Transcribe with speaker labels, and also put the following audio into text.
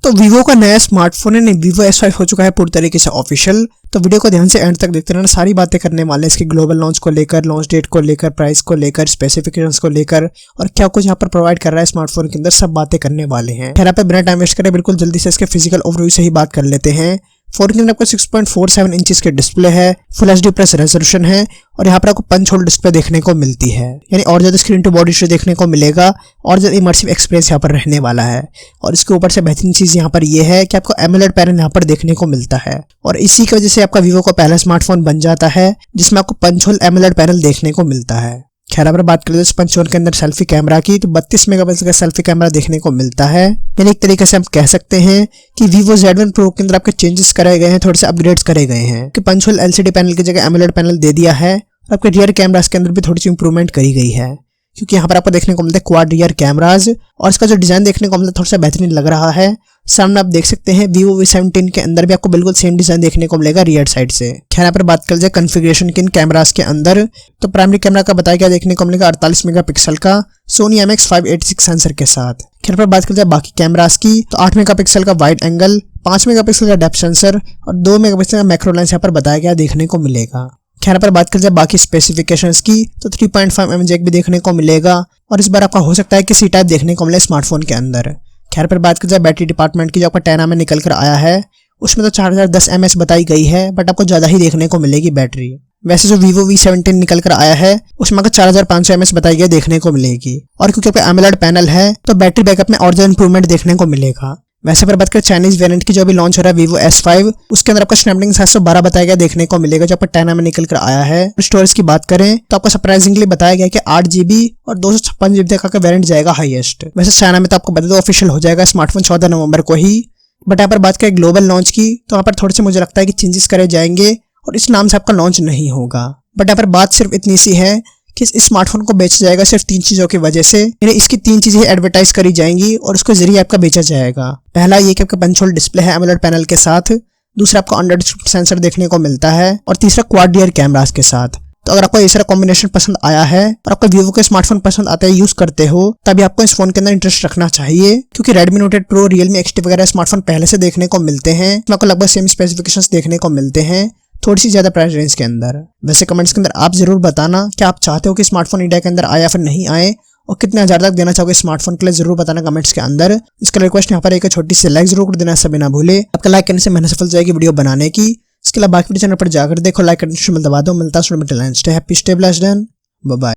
Speaker 1: तो वीवो का नया स्मार्टफोन है वीवो S5 हो चुका है पूरी तरीके से ऑफिशियल। तो वीडियो को ध्यान से एंड तक देखते रहना, सारी बातें करने वाले हैं इसके ग्लोबल लॉन्च को लेकर, लॉन्च डेट को लेकर, प्राइस को लेकर, स्पेसिफिकेशंस को लेकर और क्या कुछ यहाँ पर प्रोवाइड कर रहा है स्मार्टफोन के अंदर, सब बातें करने वाले हैं। खैर आप बिना टाइम वेस्ट करें बिल्कुल जल्दी से इसके फिजिकल ओवरव्यू से ही बात कर लेते हैं। फोन के अंदर आपको 6.47 इंचेस के डिस्प्ले है, फुल HD प्लस रेजोल्यूशन है और यहाँ पर आपको पंच होल डिस्प्ले देखने को मिलती है, यानी और ज्यादा स्क्रीन टू बॉडी रेशियो देखने को मिलेगा और ज्यादा इमर्सिव एक्सपीरियंस यहाँ पर रहने वाला है। और इसके ऊपर से बेहतरीन चीज यहाँ पर ये है कि आपको AMOLED पैनल यहाँ पर देखने को मिलता है और इसी की वजह से आपका वीवो का पहला स्मार्टफोन बन जाता है जिसमें आपको पंच होल AMOLED पैनल देखने को मिलता है। खैर अगर बात करें तो पंच होल के अंदर सेल्फी कैमरा की, तो 32 मेगापिक्सल का सेल्फी कैमरा देखने को मिलता है। यानी एक तरीके से हम कह सकते हैं कि Vivo Z1 Pro के अंदर आपके चेंजेस करे गए हैं, थोड़े से अपग्रेड्स करे गए हैं कि पंच होल LCD पैनल की जगह AMOLEड पैनल दे दिया है और आपके रियर कैमरास के अंदर भी थोड़ी सी इंप्रूवमेंट करी गई है, क्योंकि यहाँ पर आपको देखने को मिलता है क्वाड रियर कैमराज और इसका जो डिजाइन देखने को मिलता है थोड़ा सा बेहतरीन लग रहा है। सामने आप देख सकते हैं Vivo V17 के अंदर भी आपको बिल्कुल सेम डिजाइन देखने को मिलेगा रियर साइड से। खैर यहाँ पर बात कर जाए कॉन्फ़िगरेशन की इन कैमरास के अंदर, तो प्राइमरी कैमरा का बताया गया देखने को मिलेगा 48 मेगापिक्सल का सोनी IMX586 सेंसर के साथ। खैर पर बात कर जाए बाकी कैमरास की, तो 8 मेगापिक्सल का वाइड एंगल, 5 मेगापिक्सल का डेप्थ सेंसर और 2 मेगापिक्सल का मैक्रो लेंस यहाँ पर बताया गया देखने को मिलेगा। खैर पर बात कर जाए बाकी स्पेसिफिकेशंस की, तो 3.5mm जैक भी देखने को मिलेगा और इस बार आपका हो सकता है कि C टाइप देखने को मिले स्मार्टफोन के अंदर। खैर पर बात कर जाए बैटरी डिपार्टमेंट की, जो आपका 10 में निकल कर आया है उसमें तो 4010 mAh बताई गई है, बट आपको ज़्यादा ही देखने को मिलेगी बैटरी। वैसे जो Vivo V17 निकल कर आया है उसमें आपको 4500 mAh बताई गई देखने को मिलेगी और क्योंकि आपका AMOLEड पैनल है तो बैटरी बैकअप में और ज़्यादा इंप्रूवमेंट देखने को मिलेगा। वैसे पर बात करें चाइनीज वेरिएंट की जो अभी लॉन्च हो रहा है Vivo S5, उसके अंदर आपको स्नैपड्रैगन 712 बताया गया देखने को मिलेगा जो आपका 10 में निकल कर आया है। स्टोरेज की बात करें तो आपको सरप्राइजिंगली बताया गया कि 8GB और 256GB तक का वेरिएंट जाएगा हाईएस्ट। वैसे चाइना में तो आपको बता दो ऑफिशियल हो जाएगा स्मार्टफोन 14 नवंबर को ही, बट यहाँ पर बात करें ग्लोबल लॉन्च की तो यहाँ पर थोड़े से मुझे लगता है कि चेंजेस करे जाएंगे और इस नाम से आपका लॉन्च नहीं होगा। बट यहाँ पर बात सिर्फ इतनी सी है कि इस स्मार्टफोन को बेचा जाएगा सिर्फ 3 चीजों की वजह से, यानी इसकी 3 चीजें एडवर्टाइज करी जाएंगी और उसके जरिए आपका बेचा जाएगा। पहला ये कि आपका पंच होल डिस्प्ले है AMOLEड पैनल के साथ, दूसरा आपको अंडर डिस्प्ले सेंसर देखने को मिलता है और तीसरा क्वाड रियर कैमरास के साथ। तो अगर आपको ये सारा कॉम्बिनेशन पसंद आया है और आपको Vivo के स्मार्टफोन पसंद आते हैं, यूज करते हो, तभी आपको इस फोन के अंदर इंटरेस्ट रखना चाहिए, क्योंकि Redmi Note 8 Pro, Realme XT वगैरह स्मार्टफोन पहले से देखने को मिलते हैं, आपको लगभग सेम स्पेसिफिकेशंस देखने को मिलते हैं थोड़ी सी ज्यादा प्राइस रेंज के अंदर। वैसे कमेंट्स के अंदर आप जरूर बताना कि आप चाहते हो कि स्मार्टफोन इंडिया के अंदर आए या फिर नहीं आए और कितने हजार तक देना चाहोगे स्मार्टफोन के लिए, जरूर बताना कमेंट्स के अंदर। इसका रिक्वेस्ट यहाँ पर एक छोटी सी लाइक जरूर कर देना, सभी ना भूले। आपका लाइक करने से मेहनत सफल जाएगी वीडियो बनाने की। इसके अलावा बाकी वीडियो चैनल पर जाकर देखो, लाइक करने दबा दो। मिलता है, stay happy, stay blessed and bye bye.